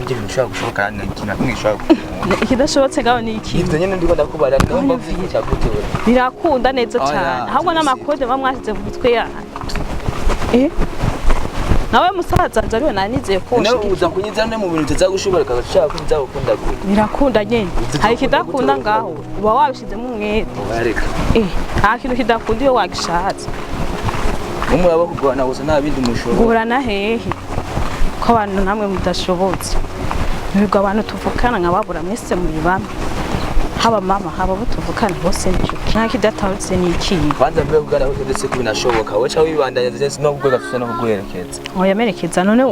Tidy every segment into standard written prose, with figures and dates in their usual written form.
ibyo bintu ushaka gushoboka n'ikintu kimwishaka ikidashobotse gaho ni iki ibyo nyene ndiko ndakubara ndumva byita gutewe birakunda neza cyane ahubwo n'amakode bamwashize mu mitwe yacu nawe musaza nzariwe nanizeye ko nawe uza kunyiza ne mu bintu tuzagushobora kagashaka ko bizagukunda gute birakunda nyene hari kidakunda ngaho uba wabishizemo umwete bareka nta kintu kidakunda iyo wagishatse umuraba kugwana gusa nta bindi mushobora guhurana hehe ko abantu namwe mudashobotse nubwo abantu tuvukana nkababura mwese muri bamwe haba mama haba butuvukana bose nta kidatahutse n'iki kwanza mbe kugana ko ndetse ko binashoboka wecha wibandanya ndetse no kugwega tuse no kugwerekeza oya merekeza none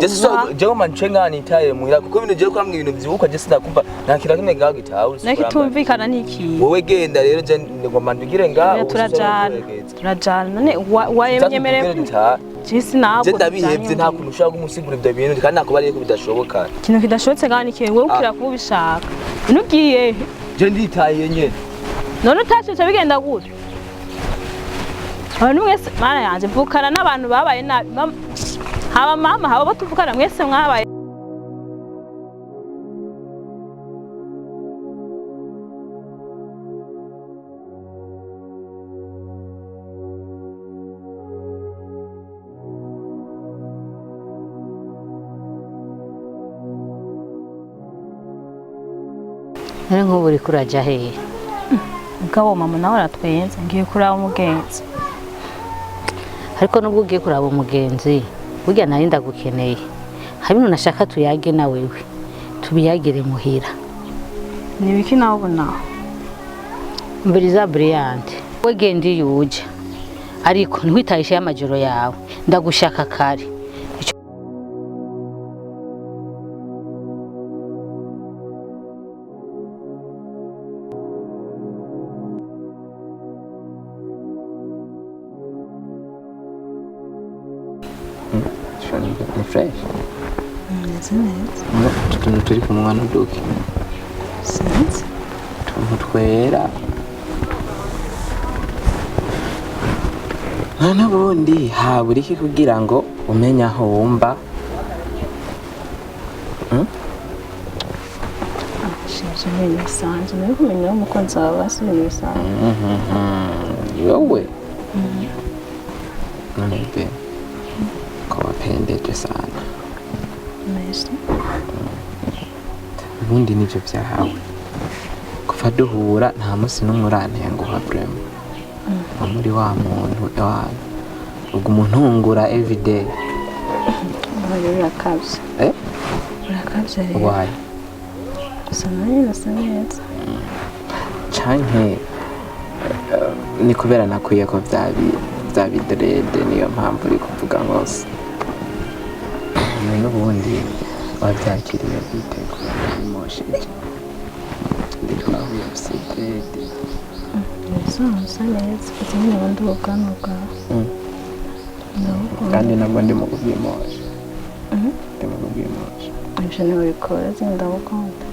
jewe manche ngani itaye muhira kuko ibintu je kwamwe ibintu byuka je sinakumva nta kira kimwe ngaho gitahutse nakitumvikana n'iki wowe genda rero je ngoma ndugire ngaho turajana none wayemyemereye Jisi nabo ndabihevye nta kuntu ushaka umusigura ibyo bintu kandi nakubariye ko bidashoboka kintu kidashobotse ngani ke wewe ukira kubishaka nugiye je nditaye nyene none utashitse bigenda gute abantu mwese mana yanje mvukana n'abantu babaye nabi haba mama haba batuvukana mwese mwabaye nk'ubu uri kuraja hehe mugabo mama nawe aratwenze ngiye kuraba umugenzi ariko nubwo ugiye kuraba umugenzi burya nari ndagukeneye hari ibintu nashaka tuyage na wewe tubiyagire muhira nibiki nawe ubona mbiriza Bryant we genda iyo uje ariko ntiwitayishe y'amajoro yawe ndagushaka kare fresh. Tuntu turi ku mwana duke. Sinzi. Tuntu twera. None bundi habura iki kugira ngo umenya aho wumva. Shije bisanzwe nari kumenya umukunzi wawe basubira bisanzwe. Yowe. None be. Pendeje sana. Merci. Ubundi nivyo byahawe. Kuva duhura nta musi n'umurantenguha vraiment. Muri wa muntu ewana. Ubwo umuntungura everyday. Urakabye. Urakabye rero. Why? Gusa neza. Canke ni kubera nakwiye ko vyabi drede niyo mpamvu uri kuvuga ngose. N'ubundi wabyakiriye biteko emotion ndikwahuye usidrede neza neza kugira ngo ndubugano bwawe kandi nabwo ndi mu kubwimoje ibyo niwe bikora ndabukunda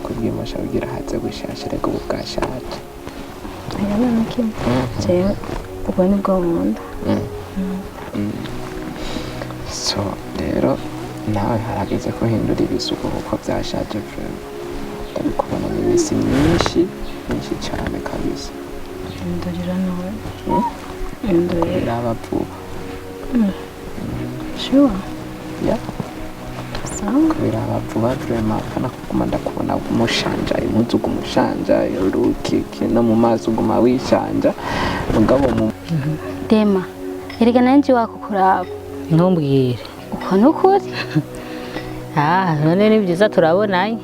kubwimoje ugira hatse gushasha rego bukashaje ayana nakimwe cyane ubwo ni bwo nkunda so rero nawe harageze ko hindura ibisuko kuko byashaje vraiment ndabikubona n'ibisi myinshi cyane kabisa ndurira nawe ndurira abapfuba sure yeah sawa kubera abapfuba vraiment kana kuguma ndakubona umushanja impunzu gumushanja yoruki no mu maso guma wishanja mugabo mu Dema erega nanje wakukuraba ntumbwire uko nukuri none ni byiza turabonanye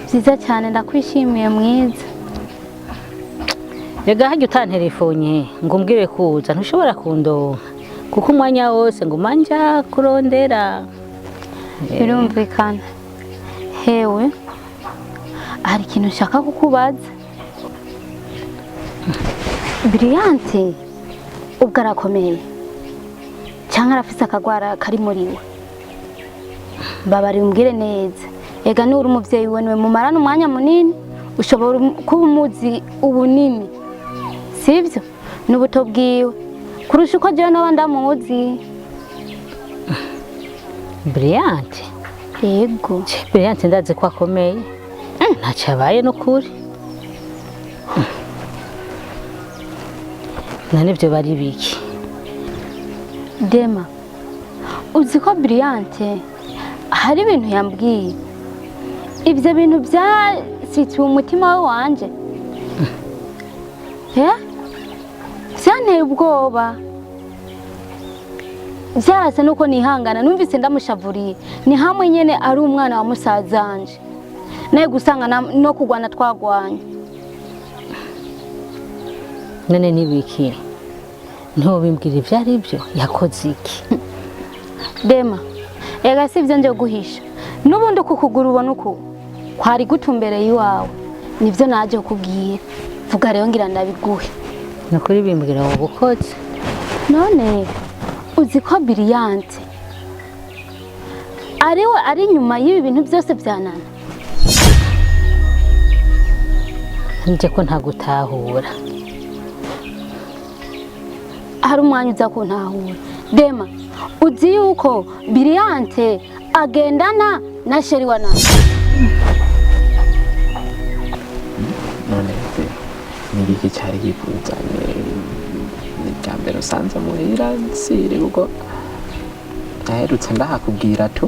byiza cyane ndakwishimiye mwiza rega hajya utanterefonye ngo umbwire kuza ntushobora kundonka kuko umwanya wose ngo manja kurondera birumvikana hewe hari ikintu nshaka kukubaza Bryant ubwo arakomeye cyangwa arafise akagwara kari muri we babari umbwire neza ega nuri umuvyeyi we mumarana umwanya munini ushobora kuba umuzi ubunini sivyo n'ubuto bwiwe kurusha uko jewe n'abandi amuzi Bryant yego Bryant ndazi ko akomeye ntacyo abaye n'ukuri none ibyo bari biki Dema uzi ko Bryant hari ibintu yambwiye ibyo bintu byasitiye umutima we wanje byanteye ubwoba byarase nuko nihangana numvise ndamushavuriye ni hamwe nyene ari umwana wa musazanje naye gusanga no kugwana twagwanye none nibiki ntubimbwira ibyo ari byo yakoze iki Dema ega sivyo nje guhisha nubundi kukugura ubona uko kwari gutumbereye iwawe nivyo naje kukubwira vuga rero ngira ndabiguhe nukuri bimbwira wowe ukoze none uzi ko Bryant ari nyuma y'ibi bintu byose byanana nje ko ntagutahura hari umwanya uza kuntahura Dema uzi yuko Bryant agendana na sheri wa nana none ni iki cyari gikuzanye ni cyambere usanze muhira siri ubwo naherutse ndahakubwira tu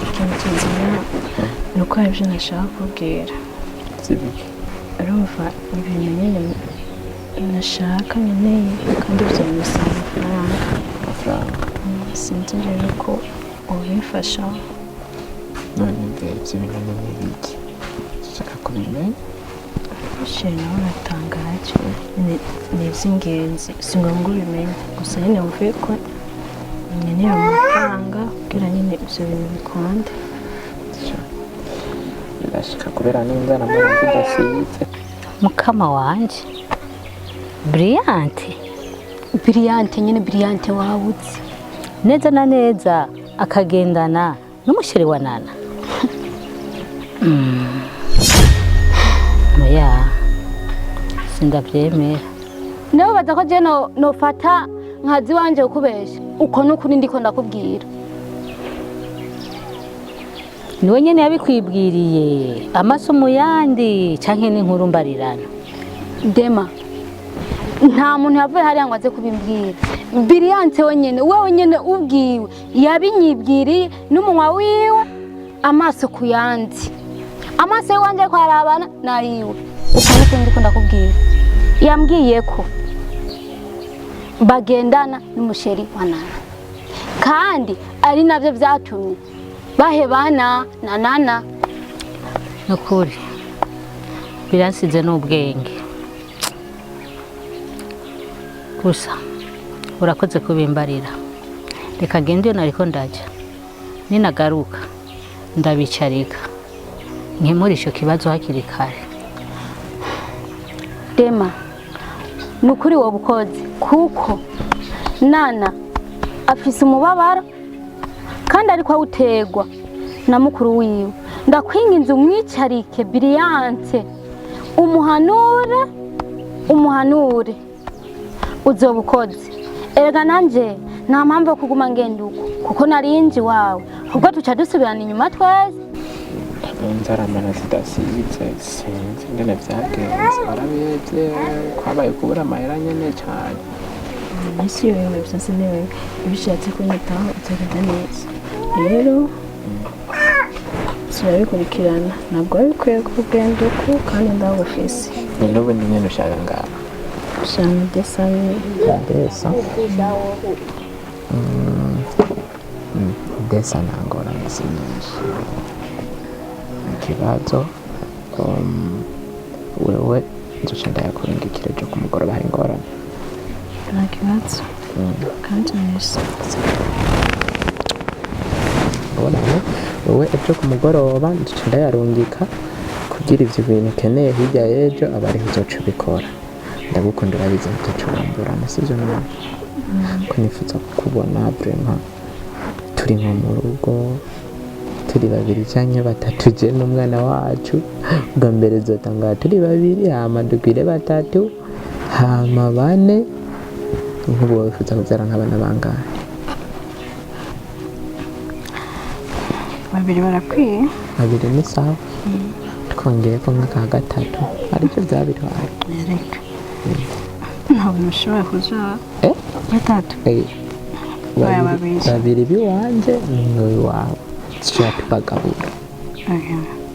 ikintu kizima ni uko hari ibyo nashaka kubwira zibiki urumva ibintu nyine nashaka nkeneye kandi ibyo bimusaba amafaranga sinzi rero ko ubimfasha none ibyo bintu ni ibiki ushaka kubimenya sheri nawe uratangaje ni iby'ingenzi si ngombwa ubimenye gusa nyine wumve ko nkeneye amafaranga kugira nyine ibyo bintu bikunde birashika kubera n'inzara mu nzu idasize mukama wanje Bryant nyine Bryant wawutse neza na neza akagendana n'umusheri wa nana oya sindabyemera nawe baza ko je nofata nkazi wanje ukubesha uko n'ukuri ndiko ndakubwira niwe nyene yabikwibwiriye amaso yandi canke n'inkuru mbarirana Dema nta muntu yavuye hariya ngo aze kubimbwira Bryant wewe nyene ubwiwe yabinyibwiriye n'umunwa wiwe amaso ku yandi amaso wanje ko arabana nayiwe uko n'ukuri ndiko ndakubwira yambwiye ko bagendana n'umusheri wa nana kandi ari navyo vyatumye bahebana na nana nukuri biransize n'ubwenge gusa urakoze kubimbarira reka gende iyo nariko ndaja ninagaruka ndabicarika nkemura ico kibazo hakiri kare Dema nukuri wowe ukoze kuko nana afise umubabaro kandi ariko awutegwa na mukuru wiwe ndakwinginze umwicarike Bryant umuhanure uzoba ukoze erega nanje nta mpamvu yo kuguma ngenda uko kuko narinji wawe ubwo tuca dusubirana inyuma twese inzara mana zidasize sinzi ingene vyagenze barabivye kwabaye kubura amahera nyene cane isi yo yewe byose niwe ibishatse kunyitaho utagenda neza rero turabikurikirana ntabwo bikwiye kugenda uko kandi ndagufise ni n'ubundi nyene ushaka ngaho ushaka desani desa nangora misi nyinshi ikibazo wewe nzoca ndayakurungikira ejo ku mugoroba hari ingorane nta kibazo kandi neza ubona wewe ejo ku mugoroba nzoca ndayarungika kugira ivyo bintu ukeneye hirya y'ejo aba ariho uzoca ubikora ndagukunda urabizi ntitucuramburana sivyo nawe ko nifuza kukubona vraiment turi nko mu rugo turi babiri canke batatu je n'umwana wacu bwa mbere zotanga turi babiri hama dugwire batatu hama bane nk'ubu wifuza kubyara nk'abana bangahe babiri barakwiye. babiri ni sawa twongeye ko nk'aka gatatu ariko byabitwaye Reka ntabwo ushobora kuja gatatu babiri biwanje n'umwe wawe dushobora tubagabura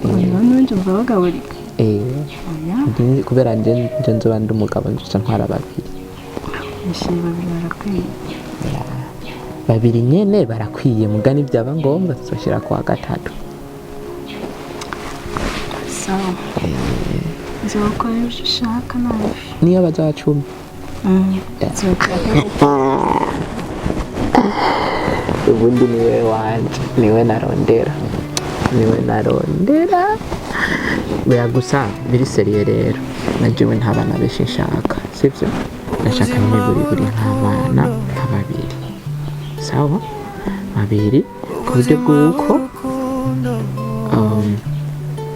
n'undi ubagaburika kubera nje nzoba ndi umugabo nzica ntwara babiri babiri barakwiye babiri nyene barakwiye mugani byaba ngombwa tuzoshira kwa gatatu sawa nzokora ibyo ushaka nawe niyo bazacumi ubundi niwe wanje niwe narondera bya gusa biri seriye rero najewe nta bana benshi nshaka sibyo ndashaka buri nk'abana nka babiri sawa babiri ku buryo bw'uko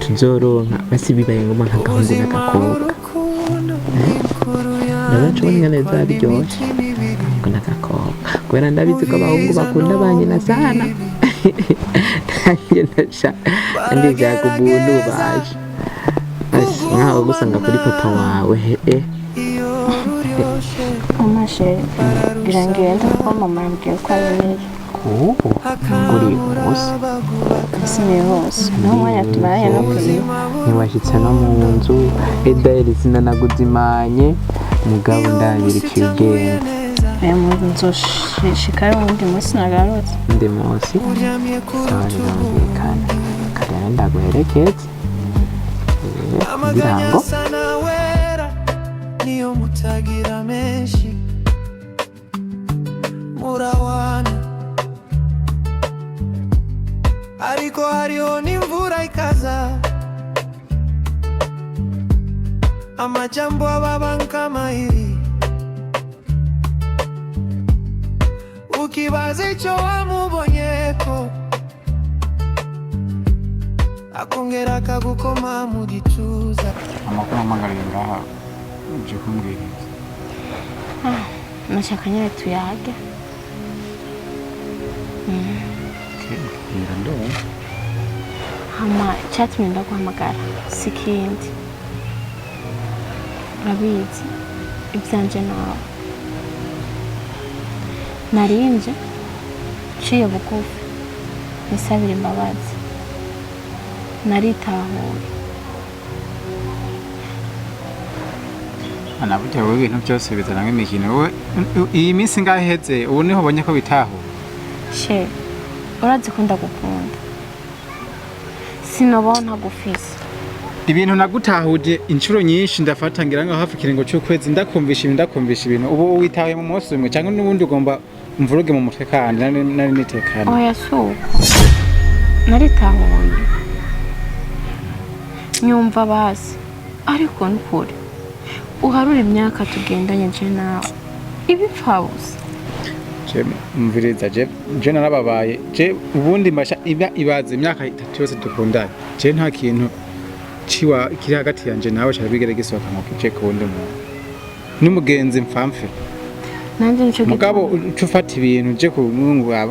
tuzoronka basi bibaye ngoma nk'agahungu n'agakobwa ndabona ingana zaryoshye agahungu n'agakobwa kubera ndabizi ko abahungu bakunda ba nyina sana nanjye ndashaka ubuntu baje nkaho gusanga kuri papa wawe amashere birangenda ko mama yambwiye ko ari kuri hose sine hose no mwanya tubaye no kuri ntiwashyitse no mu nzu edayeri sinanaguzimanye mugabo ndabiri kigenda aya mu nzu shikayo undi munsi nagarutse undi munsi twarirumvikana karera ndaguherekeze kugira ngo niyo mutagira menshi murawana ariko hariho n'imvura ikaza amajambo ababa nk'amayeri ukibaza icyo wamubonyeko akongera akagukoma mu gituza amakuru amagariye ngaha uje kumbwira nashaka nyine tuyage mbwira ndo hama cyatumye ndaguhamagara sikindi urabizi ibyanje nawe narinje nciye bugufi nisabira imbabazi naritahuye anaburya wowe ibintu byose bizana nk'imikino wowe iyi minsi ngaho iheze ubu niho ubonye ko bitahuye she urazi ko ndagukunda sinobaho ntagufise ibintu nagutahuje inshuro nyinshi ndafata ngira ngo hafi kiringo cy'ukwezi ndakumvisha ibintu ubu witahuye mu munsi umwe cyangwa n'ubundi ugomba umvuruge mu mutwe kandi nari nitekanye oya suko naritahuye nyumva basi ariko nukuri uharura imyaka tugendanye nje nawe ibipfabusa je mviriza je narababaye je ubundi masha ibaze imyaka 3 yose dukundanye je nta kintu ciwa kiri hagati yanje nawe cyari bigere gisohoka ngo kije kundi mu n'umugenzi mpfamfe nanje nico mugabo ufata ibintu je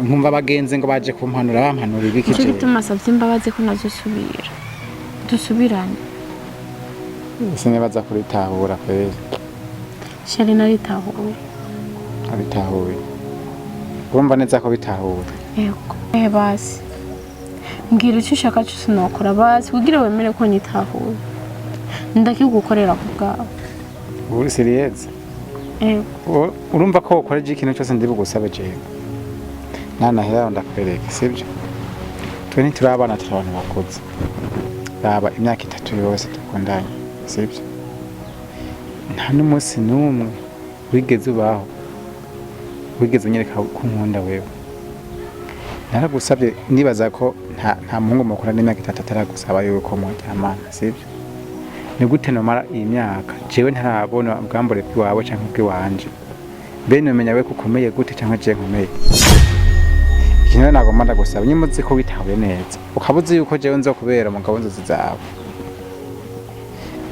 nkumva abagenzi ngo baje kumpanura bampanura ibiki je gituma savye imbabazi ko nazosubira dusubirane sinibaza kuritahura kwezi shari naritahuye abitahuye urumva neza ko bitahuye yego basi mbwira icyo ushaka cyose nokora basi kugira wemere ko nyitahuye ndakigukorera ku bwawe uri serious yego urumva ko ukora ikintu cyose ndi bugusabe jewe nanahera ndakwereka sibyo twe ntiturabana abantu bakuze baba imyaka 3 yose dukundanye sibyo nta n'umunsi n'umwe wigeze ubaho wigeze unyereka ko nkunda wewe naragusabye nibaza ko nta muhungu mukora n'imyaka 3 ataragusaba yuko muryamana sibyo ni gute nomara iyi myaka jewe ntarabona ubwambure bwawe cyangwa bw'iwanje bene umenya we kukomeye gute cyangwa je nkomeye ikintu nagomba ndagusaba nyimuzi ko witahuye neza ukabuze yuko jewe nzo kubera umugabo nzozi zawe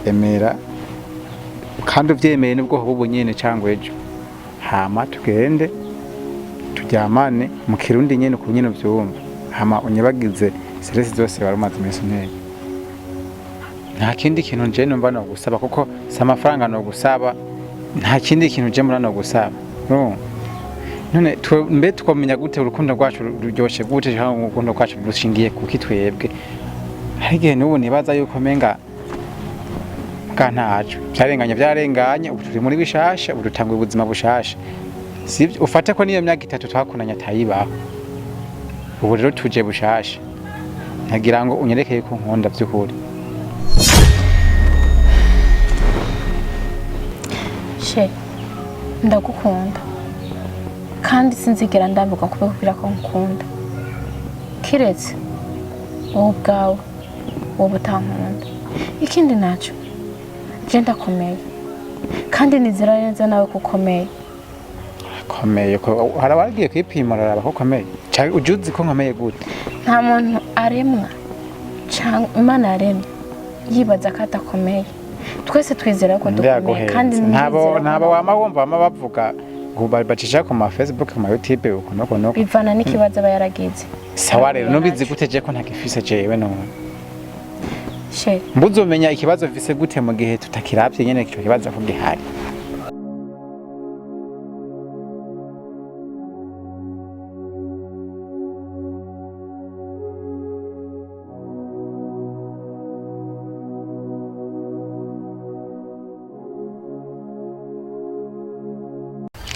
emera kandi uvyemeye nibwo hobo nyene cyangwa ejo hama tugende turyamane mu kirundi nyene ku nyene byumva hama unyebagize serivisi zose wari umaze iminsi uneye nta kindi kintu nje numva no gusaba kuko si amafaranga no gusaba nta kindi kintu nje murano gusaba none mbe twamenya gute urukundo rwacu ruryoshe gute cyangwa urukundo rwacu rushingiye kuki twebwe hige n'ubu nibaza yuko menga kantacu byarenganye ubu turi muri bishasha ubu dutanga ubuzima bushasha sivyo ufate ko niyo myaka 3 twakunanya tayibaho ubu rero tuje bushasha ntagira ngo unyerekeye ko nkunda by'ukuri she ndagukunda kandi sinzigera ndambuka kubera ko nkunda kiretse wowe ubwawe wowe utankunda ikindi naco je ndakomeye kandi nizera neza nawe kukomeye komeye ko harabagiye kwipima raraba ko komeye ujuzi ko nkomeye gute nta muntu aremwa cyangwa Imana yaremye yibaza ko atakomeye twese twizera ko dukomeye kandi ntabo wamawumva bavuga ngo bacisha ku ma Facebook ku ma YouTube uko no bivana n'ikibazo bayaragize sawa rero nubizi gute je ko ntakifise jewe none she mbuzomenya ikibazo mfise gute mu gihe tutakiravye nyene ico kibazo ko gihari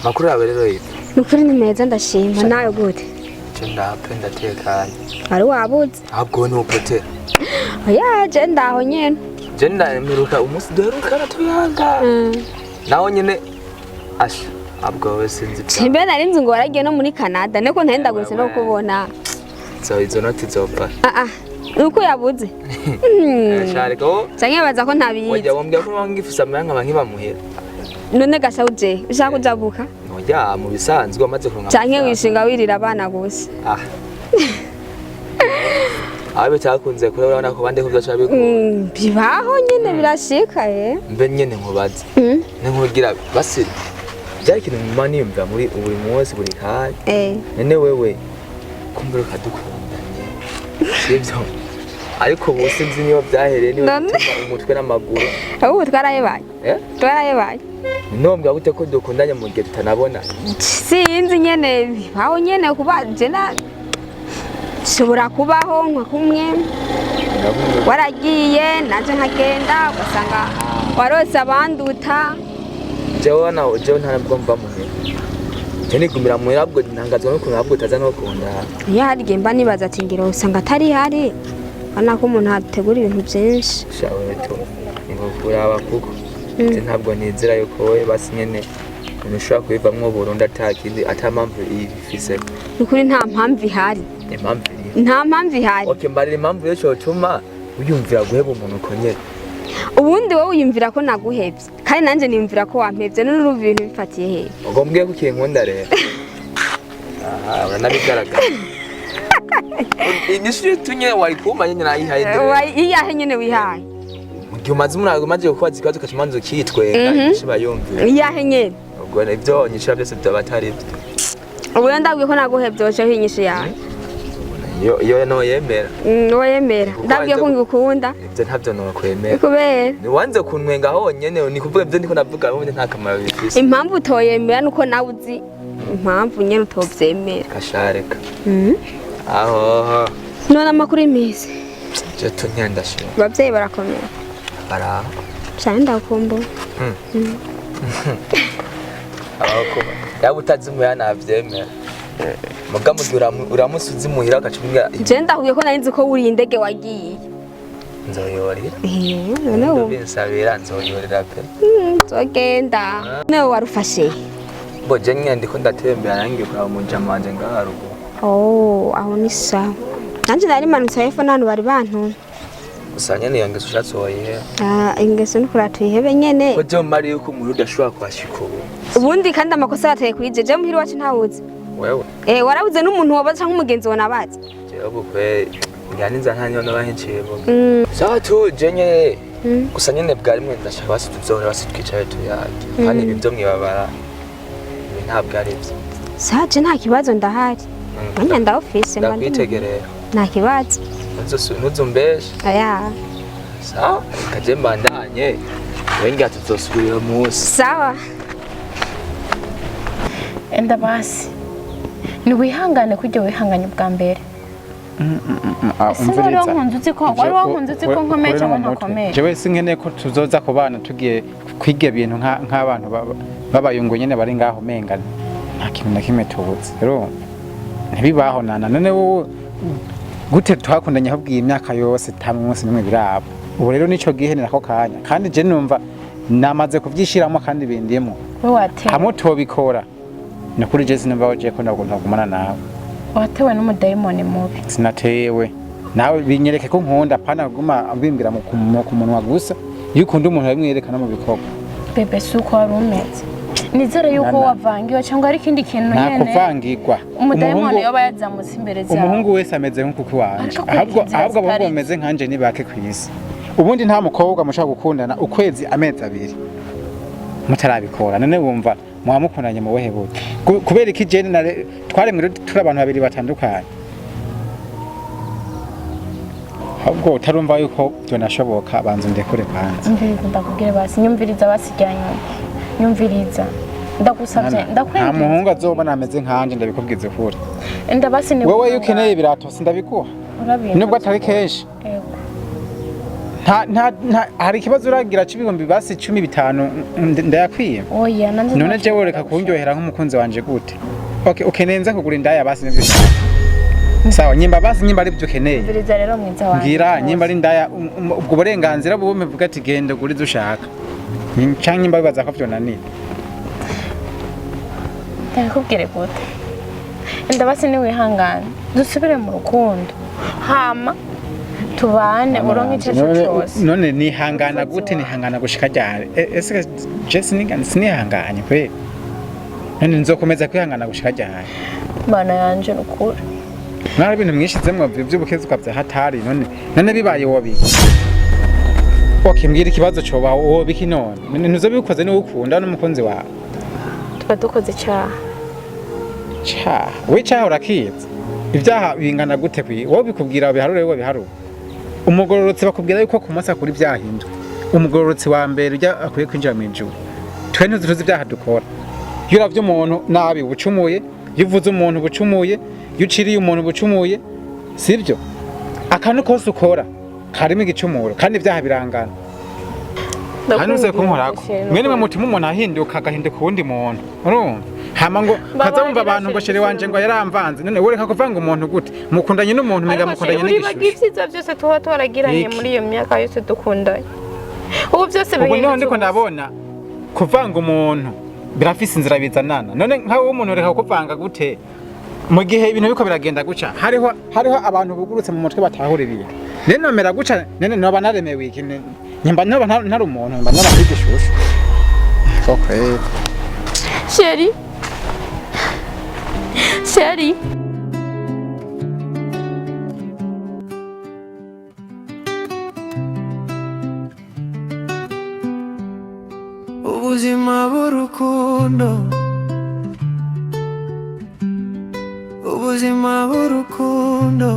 makuru yawe rero yiwe nukuri ni meza ndashima nawe gute je ndapenda tekanye ari wabuze ahubwo ni upotera oya je ndaho nyene je ndamiruka umunsi duherukana tuyanga naho nyene asha ahubwo we sinzi cembe narinzi ngo waragiye no muri Canada niko ntenda guse no kubona izo noti zopa nuko yabuze shariko canke baza ko ntabizi wajya wombya ko ngifisa amanga bankiba muhera none gasha uje ushaka kujabuka oya mu bisanzwe amaze kuronka canke wishinga wirira abana gusa abe cyakunze kure urabona ko bande kuvyacha biko bibaho nyene birashika mbe nyene nkubaza nkugira basi byari kintu mani mva muri buri munsi buri kanya nene wewe kumbura kadukundanye sivyo ariko bose nzi niyo byahereye niyo umutwe n'amaguru ubu twarayebaye nombwa gute ko dukundanye mu gihe tutanabona sinzi nyene bibaho nyene kuba jena shobora kubaho nka kumwe waragiye naje nkagenda ugasanga warose abanduta jewe ntarabwo mva muhe jeni gumira muhe abwo ntangazwa no kuntu abwo taza no kunda iyo hari gemba nibaza ati ngira usanga atari hari ana ko umuntu ategura ibintu byinshi shawe to ngo kuraba kuko ntabwo nizera yuko we basi nyene ushobora kubivamwo burundu atakindi atampamvu ifise ukuri nta mpamvu ihari nta mpamvu ihari okay mbarira impamvu yo cyotuma uyumvira guheba umuntu ukonyera ubundi wowe uyumvira ko naguhebye kandi nanje nimvira ko wampebye none urumva ibintu bifatiye hehe ubwo mbwiye ko kinkunda rero uranabigaragara inyishuri tunye wari kuma nyene nayihaye iyahe nyene wihaye mugihe umaze umaze kubaza ikibazo kakimanzo kitwenga shiba yumvira iyahe nyene ubwo ibyo nyishura byose byabatari ibyo ubu ndabwiye ko naguhebye waje hinyishe yawe yo no yemera ndabwiye ko ngukunda ibyo ntabyo no kwemera kubera ni wanze kuntwenga honyene ni kuvuga ibyo ndiko navuga honyene nta kamaro bifise impamvu utoyemera nuko nawe uzi impamvu nyene utovyemera kashareka aho none amakuru y'imizi je tunyandashira abavyeyi barakomeye bara cyane ndakumbura ahoko yaba utazimuya navyemera muga mudura uramusuzi muhira akacumira je ndahuye ko narinzi ko uri indege wagiye nzoyorira none ubu binsabira nzoyorira pe zogenda nawe warufashe bo je nyandiko ndatembera nangiye kuraba umujama wanje ngaharugo aho ni sawa nanje nari manutse hepfo n'abantu bari bantu gusa nyene yangeso ushatse woyihe ingeso ni kuratuyihebe nyene ko je mari yuko umuntu udashobora kwashika ubundi kandi amakosa yateye kuri je muhiri wacu ntawuzi wewe warabuze n'umuntu wabaza cyangwa umugenzi wa nabazi jewe bukwe nganiza ntanyo nabahenciye bo sawa tu je nyene gusa nyene bwari mwe ndashaka basi tuzohora basi twicaye tuyage kandi ibi byo mwibabara ntabwo ari byo saje nta kibazo ndahari banya nda office ndakwitegerera nta kibazo ntuzumbeshe aya sawa kaje mbandanye wenga tuzosubira munsi sawa enda basi niwihangane kujya wihanganye bwa mbere ese wari wankunze uzi ko nkomeye cyangwa ntakomeye jewe sinkeneye ko tuzoza kubana tugiye kwiga ibintu nk'abantu babayungu nyene bari ngaho menga nta kintu na kimwe tubuze rero ntibibaho none wowe gute twakundanye habwiye imyaka yose ta munsi nimwe birabo ubu rero nico gihenera ko kanya kandi je numva namaze kuvyishiramo kandi bindiyemo hamwe tobikora nakuri je sinumva je ko ntagumana nawe watewe n'umudayimoni mubi sinatewe nawe binyereke ko nkunda pana guma abimbira mu kumunwa gusa iyo ukunda umuntu abimwerekana mu bikorwa bebe suko wari umeze nizere yuko wavangiwe cyangwa ari ikindi kintu nyene nakuvangirwa umudayimoni yoba yazamutse imbere zawe umuhungu wese ameze nk'uko wanje ahubwo abahungu bameze nkanje nibake kwisi ubundi nta mukobwa mushaka gukundana ukwezi amezi abiri mutarabikora none wumva mwamukundanye mu wehe buto kubera iki jene na twaremwe turi abantu babiri batandukanye ahubwo utarumva yuko byo nashoboka banze ndekure kwanza ndakubwire basi nyumviriza basijyanye nyumviriza ndagusabye ndakwinginze nta muhungu azobona ameze nkanje ndabikubwize kure enda basi ni wowe yukeneye ibirato sindabikuha nubwo atari kenshi hari ikibazo uragira c'ibihumbi basi 15 ndayakwiye oya nanze none je woreka kunjohera nk'umukunzi wanje gute okay ukenenza kugura indaya basi nivyo sawa nyimba basi nyimba ari byo ukeneye mviriza rero mwiza wanje ngira nyimba ari indaya ubwo burenganzira bubume vuga ati genda gura izo ushaka canke nyimba bibaza ko vyo nani ndakubwire gute enda basi ni wihangane dusubire mu rukundo hama tubane uronke icyo cyose none nihangana gute nihangana gushika ryari ese Jesse sinihanganye kwe none nzokomeza kwihangana gushika ryari bana yanje nukuri nari ibintu mwishizemwe by'ubukezi ukavya hatari none bibaye wobi okay mbwira ikibazo coba wobi none ntuzo bikoze ni ukunda n'umukunzi wawe tuba dukoze cyaha we cyaha urakiza ibyaha bingana gute kwi wowe bikubwira biharure wowe biharure umugororotse bakubwira yuko ku munsi akora ibyahindu umugororotse wa mbere ujya akwiye kwinjira mu ijuru twe ntuzi ibyaha dukora iyo uravye umuntu nabi bucumuye yuvuze umuntu bucumuye yuciriye umuntu bucumuye sivyo akantu kose ukora karimo igicumuro kandi ibyaha birangana hano uze kunkorako mwene mwe mutima umuntu ahinduka agahinduka uwundi muntu urumva hama ngo kazamva abantu ngo shere wanje ngo yaramvanze none woreka kuvanga umuntu gute mukundanye n'umuntu menga mukundanye n'igishusho ibyiza byose tuba twaragiranye muri iyo myaka yose dukundanye ubu byose ubu niho ndiko ndabona kuvanga umuntu birafise inzira bizanana none nkawe umuntu reka kuvanga gute mu gihe ibintu biko biragenda guca hariho abantu bugurutse mu mutwe batahura ibintu nene nomera guca nene noba naremewe ikintu nyamba ntari umuntu mba n'abigishusho okay Chérie. Ubuzima bw'urukundo. Ubuzima bw'urukundo.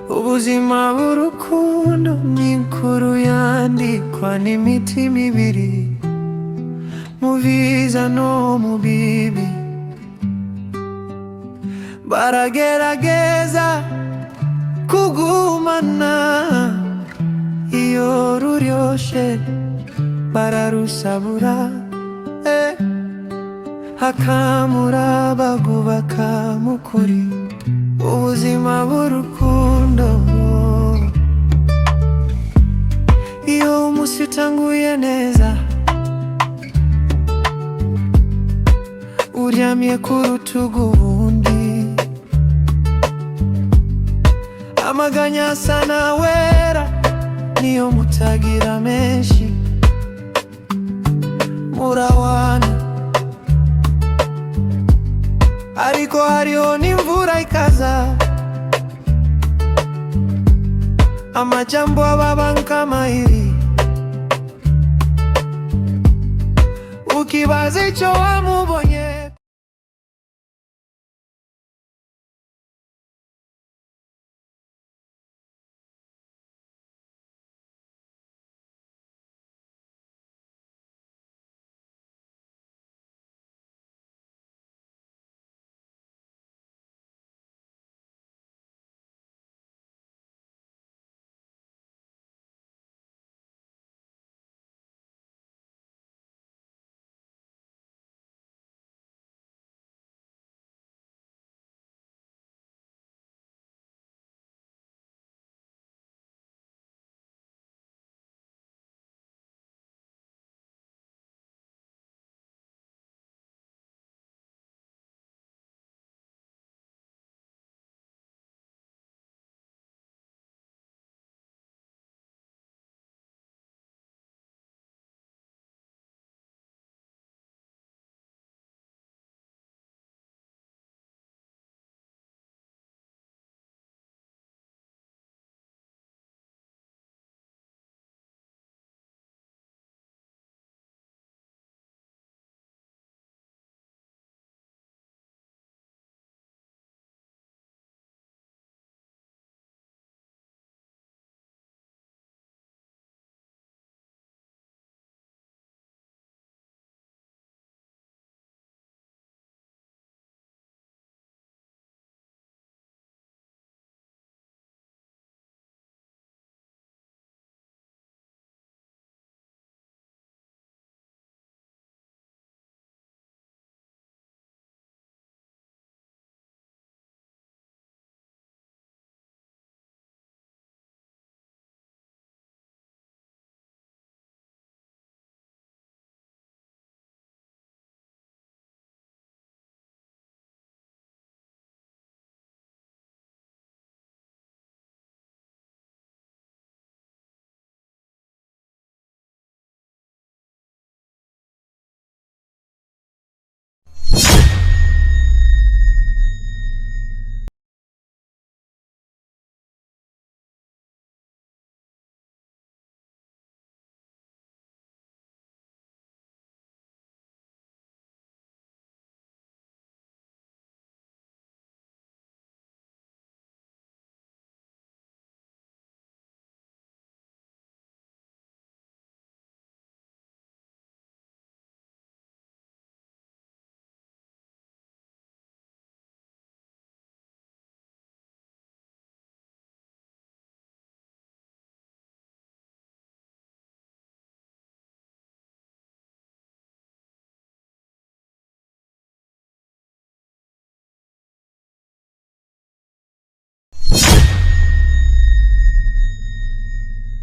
Ubuzima bw'urukundo ni inkuru yandikwa n'imitima ibiri. Mubiza no mubibi baragerageza kugumana iyo ruryoshe bararusabura hakamura bagubaka mukuri ubuzima bw'urukundo iyo umunsi utanguye neza uryamye ku rutugu ubundi amaganya asa na wera niyo mutagira menshi murawana ariko hariho n'imvura ikaza amajambo ababa nk'amayeri ukibaza icyo wamubonye